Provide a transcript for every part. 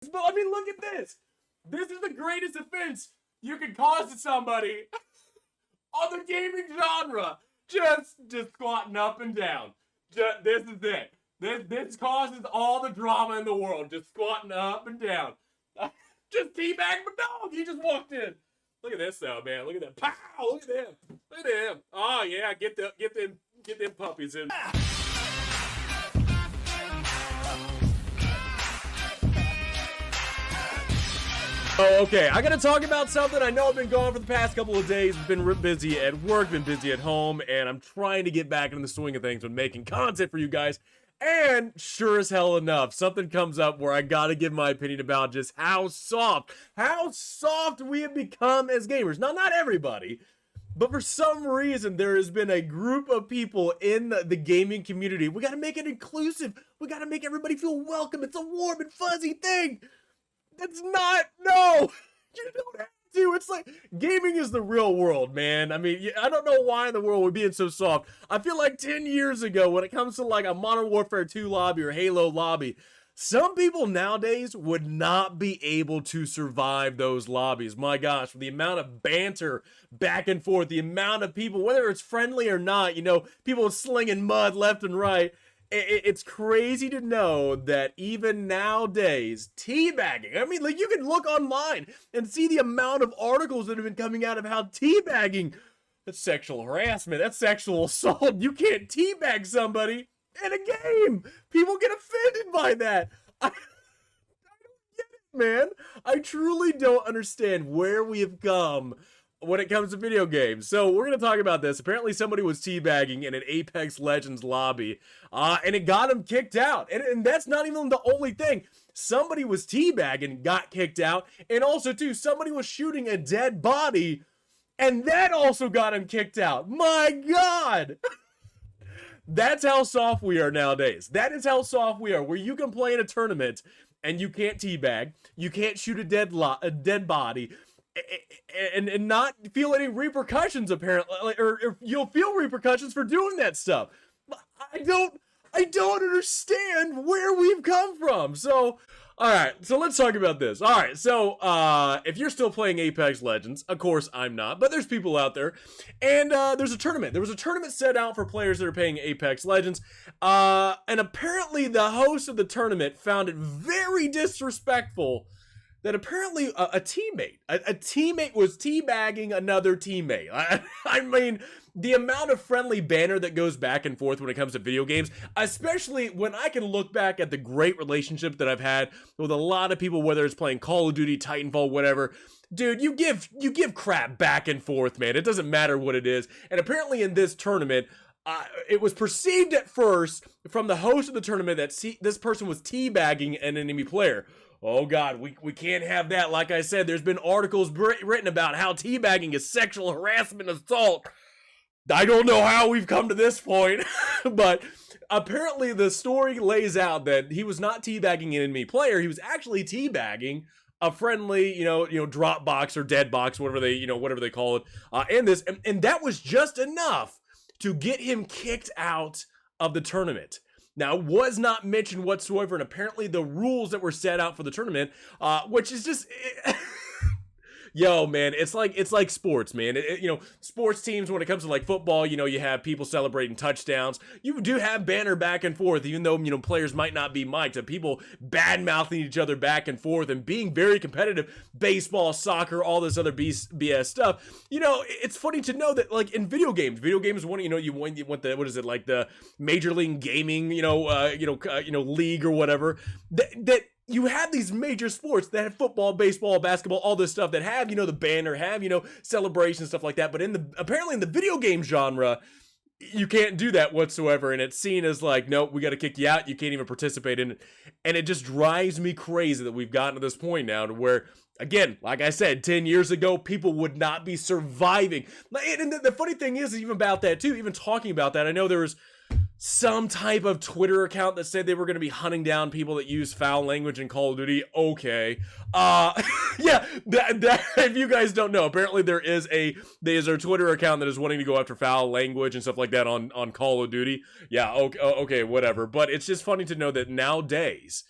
But I mean, look at this. This is the greatest offense you can cause to somebody on the gaming genre. Just squatting up and down. This is it. This causes all the drama in the world. Just squatting up and down. Just teabagging my dog. He just walked in. Look at this though, man. Look at that. Pow! Look at them. Look at them. Oh yeah, get them puppies in. Oh, okay, I gotta talk about something. I know I've been gone for the past couple of days. I've been busy at work, been busy at home, and I'm trying to get back into the swing of things with making content for you guys. And sure as hell enough, something comes up where I gotta give my opinion about just how soft we have become as gamers. Now, not everybody, but for some reason, there has been a group of people in the gaming community. We gotta make it inclusive. We gotta make everybody feel welcome. It's a warm and fuzzy thing. That's not, no, you don't have to. It's like, gaming is the real world, man. I mean, I don't know why in the world we're being so soft. I feel like 10 years ago, when it comes to like a Modern Warfare 2 lobby or Halo lobby, some people nowadays would not be able to survive those lobbies. My gosh, the amount of banter back and forth, the amount of people, whether it's friendly or not, you know, people slinging mud left and right. It's crazy to know that even nowadays, teabagging, I mean, like, you can look online and see the amount of articles that have been coming out of how teabagging, that's sexual harassment, that's sexual assault. You can't teabag somebody in a game. People get offended by that. I don't get it, man. I truly don't understand where we have come when it comes to video games. So we're going to talk about this. Apparently somebody was teabagging in an Apex Legends lobby, and it got him kicked out. And that's not even the only thing. Somebody was teabagging, got kicked out, and also, too, somebody was shooting a dead body, and that also got him kicked out. My God! That's how soft we are nowadays. That is how soft we are, where you can play in a tournament, and you can't teabag, you can't shoot a dead body, and not feel any repercussions, apparently, or you'll feel repercussions for doing that stuff. I don't understand where we've come from. So, alright, so let's talk about this. Alright, so, if you're still playing Apex Legends, of course I'm not, but there's people out there, and, there's a tournament. There was a tournament set out for players that are playing Apex Legends, and apparently the host of the tournament found it very disrespectful that apparently a teammate was teabagging another teammate. I mean, the amount of friendly banter that goes back and forth when it comes to video games, especially when I can look back at the great relationship that I've had with a lot of people, whether it's playing Call of Duty, Titanfall, whatever. Dude, you give crap back and forth, man. It doesn't matter what it is. And apparently in this tournament, it was perceived at first from the host of the tournament that this person was teabagging an enemy player. Oh God, we can't have that. Like I said, there's been articles written about how teabagging is sexual harassment, assault. I don't know how we've come to this point, but apparently the story lays out that he was not teabagging an enemy player. He was actually teabagging a friendly, you know, drop box or dead box, whatever they call it, and that was just enough to get him kicked out of the tournament. Now, it was not mentioned whatsoever, and apparently the rules that were set out for the tournament, which is just... Yo, man, it's like sports, man. Sports teams, when it comes to like football, you know, you have people celebrating touchdowns. You do have banter back and forth, even though, you know, players might not be mic'd. And people bad-mouthing each other back and forth and being very competitive. Baseball, soccer, all this other BS stuff. You know, it's funny to know that, like, in video games, want the, what is it, like the Major League Gaming, league or whatever, that you have these major sports that have football, baseball, basketball, all this stuff that have, you know, the banner, have, you know, celebrations, stuff like that. But apparently in the video game genre, you can't do that whatsoever. And it's seen as like, nope, we got to kick you out. You can't even participate in it. And it just drives me crazy that we've gotten to this point now to where, again, like I said, 10 years ago, people would not be surviving. And the funny thing is, even about that too, even talking about that, I know there was some type of Twitter account that said they were going to be hunting down people that use foul language in Call of Duty. Okay. Yeah, if you guys don't know, apparently there's a Twitter account that is wanting to go after foul language and stuff like that on Call of Duty. Yeah, okay, whatever. But it's just funny to know that nowadays,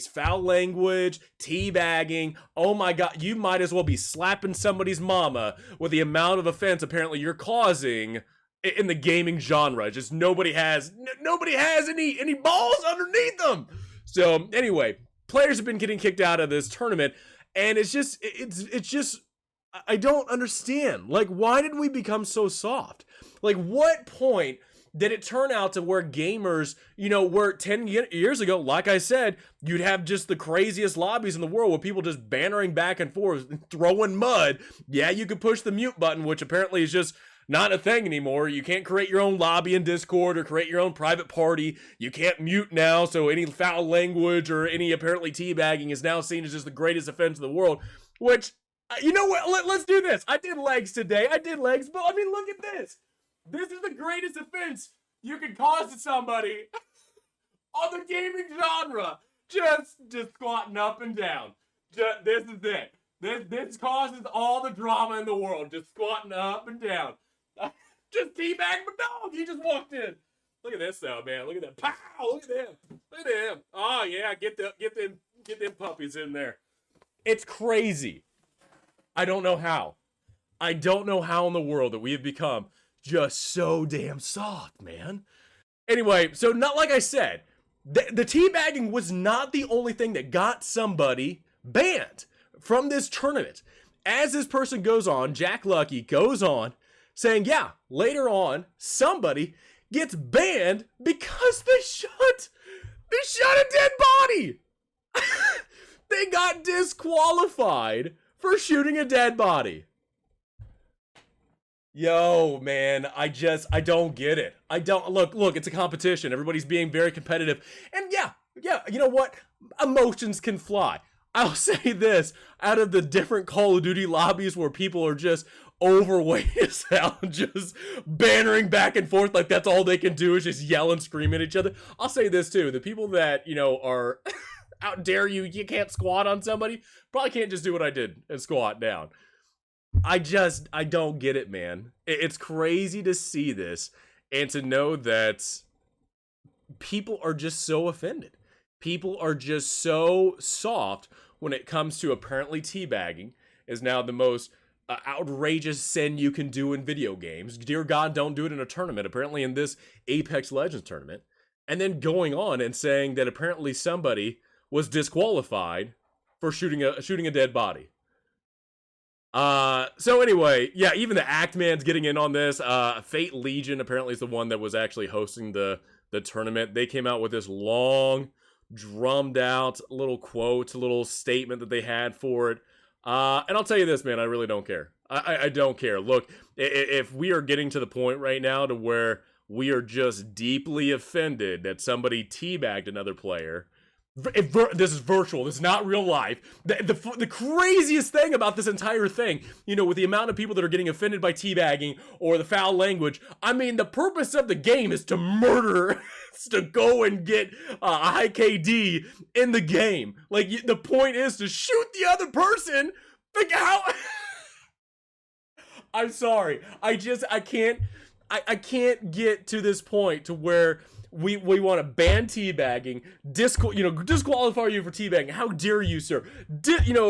foul language, teabagging, oh my god, you might as well be slapping somebody's mama with the amount of offense apparently you're causing in the gaming genre. Just nobody has any balls underneath them. So anyway, players have been getting kicked out of this tournament, and it's just I don't understand. Like, why did we become so soft? Like, what point did it turn out to where gamers, where 10 years ago, like I said, you'd have just the craziest lobbies in the world with people just bantering back and forth, throwing mud. Yeah, you could push the mute button, which apparently is just not a thing anymore. You can't create your own lobby in Discord or create your own private party. You can't mute now, so any foul language or any apparently teabagging is now seen as just the greatest offense in the world, which, you know what, let's do this. I did legs today. But I mean, look at this. This is the greatest offense you can cause to somebody on the gaming genre. Just squatting up and down. This is it. This causes all the drama in the world. Just squatting up and down. Just teabag my dog. He just walked in. Look at this though, man. Look at that. Pow! Look at them. Look at them. Oh yeah, get them puppies in there. It's crazy. I don't know how. I don't know how in the world that we have become just so damn soft, man. Anyway, so not like I said, the teabagging was not the only thing that got somebody banned from this tournament. As this person goes on, Jack Lucky goes on saying, yeah, later on, somebody gets banned because they shot a dead body. They got disqualified for shooting a dead body. Yo, man, I don't get it. I don't, look, it's a competition. Everybody's being very competitive. And yeah, you know what? Emotions can fly. I'll say this, out of the different Call of Duty lobbies where people are just overweight as hell, just bantering back and forth like that's all they can do is just yell and scream at each other. I'll say this too, the people that, are out dare you can't squat on somebody, probably can't just do what I did and squat down. I don't get it, man. It's crazy to see this and to know that people are just so offended. People are just so soft when it comes to apparently teabagging is now the most outrageous sin you can do in video games. Dear God, don't do it in a tournament. Apparently in this Apex Legends tournament. And then going on and saying that apparently somebody was disqualified for shooting a dead body. So anyway, yeah, even the Act Man's getting in on this. Fate Legion apparently is the one that was actually hosting the tournament. They came out with this long, drummed out little quote, little statement that they had for it. And I'll tell you this, man, I really don't care. I don't care. Look, if we are getting to the point right now to where we are just deeply offended that somebody teabagged another player, this is virtual. This is not real life. The craziest thing about this entire thing, with the amount of people that are getting offended by teabagging or the foul language, I mean, the purpose of the game is to murder. It's to go and get a high KD in the game. Like, the point is to shoot the other person. Think how... I'm sorry. I can't get to this point to where we want to ban teabagging, disqualify you for teabagging. How dare you, sir?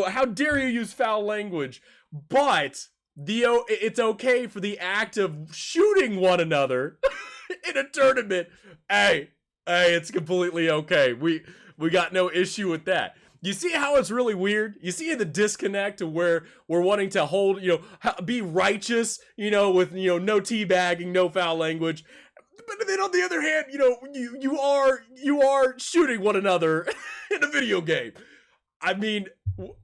How dare you use foul language? But it's okay for the act of shooting one another in a tournament. Hey, it's completely okay. We got no issue with that. You see how it's really weird? You see the disconnect to where we're wanting to hold, be righteous, with, no teabagging, no foul language. But then on the other hand, you are shooting one another in a video game. I mean,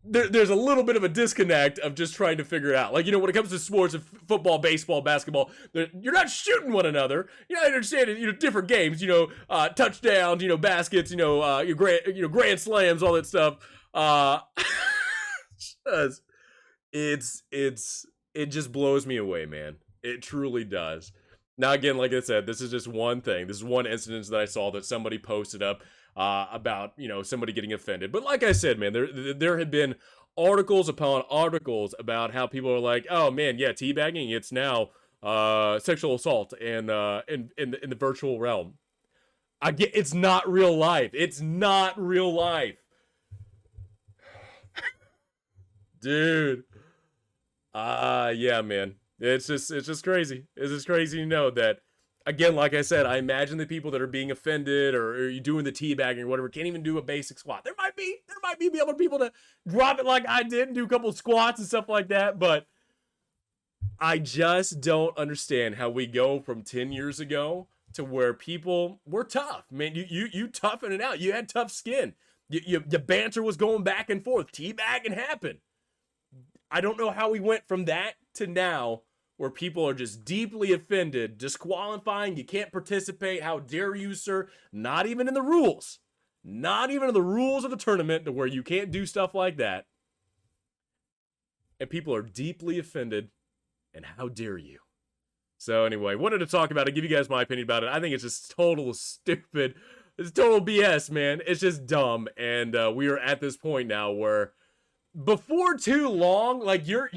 there's a little bit of a disconnect of just trying to figure it out. Like, when it comes to sports, of football, baseball, basketball, you're not shooting one another. I understand it, different games, touchdowns, baskets, your grand slams, all that stuff. It just blows me away, man. It truly does. Now, again, like I said, this is just one thing. This is one incident that I saw that somebody posted up about, somebody getting offended. But like I said, man, there had been articles upon articles about how people are like, oh man, yeah, teabagging, it's now sexual assault and in the virtual realm. I get it's not real life. It's not real life, dude. Yeah, man. It's just crazy. It's just crazy to know that. Again, like I said, I imagine the people that are being offended or you doing the teabagging or whatever can't even do a basic squat. There might be able people to drop it like I did and do a couple of squats and stuff like that, but I just don't understand how we go from 10 years ago to where people were tough. Man, you toughened it out. You had tough skin. Your banter was going back and forth. Teabagging happened. I don't know how we went from that to now where people are just deeply offended, disqualifying, you can't participate, how dare you, sir? Not even in the rules. Not even in the rules of the tournament to where you can't do stuff like that. And people are deeply offended, and how dare you? So anyway, wanted to talk about it, give you guys my opinion about it. I think it's just total stupid. It's total BS, man. It's just dumb, and we are at this point now where before too long, like you're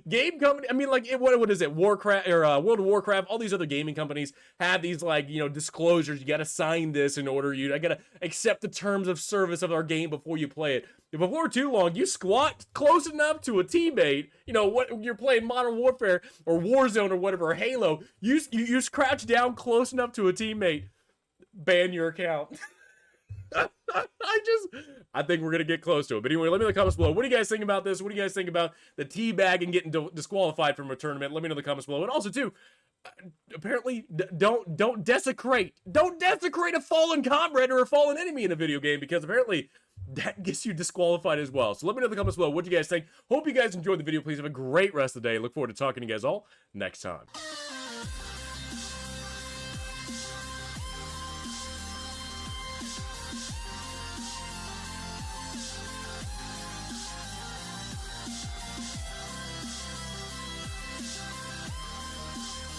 game company, I mean, like what is it, Warcraft or World of Warcraft, all these other gaming companies have these like disclosures. You got to sign this in order I got to accept the terms of service of our game before you play it. Before too long, you squat close enough to a teammate, what you're playing Modern Warfare or Warzone or whatever, or Halo, you crouch down close enough to a teammate, ban your account. I think we're going to get close to it. But anyway, let me know in the comments below. What do you guys think about this? What do you guys think about the teabag and getting disqualified from a tournament? Let me know in the comments below. And also, too, apparently, don't desecrate a fallen comrade or a fallen enemy in a video game, because apparently that gets you disqualified as well. So let me know in the comments below what you guys think. Hope you guys enjoyed the video. Please have a great rest of the day. Look forward to talking to you guys all next time.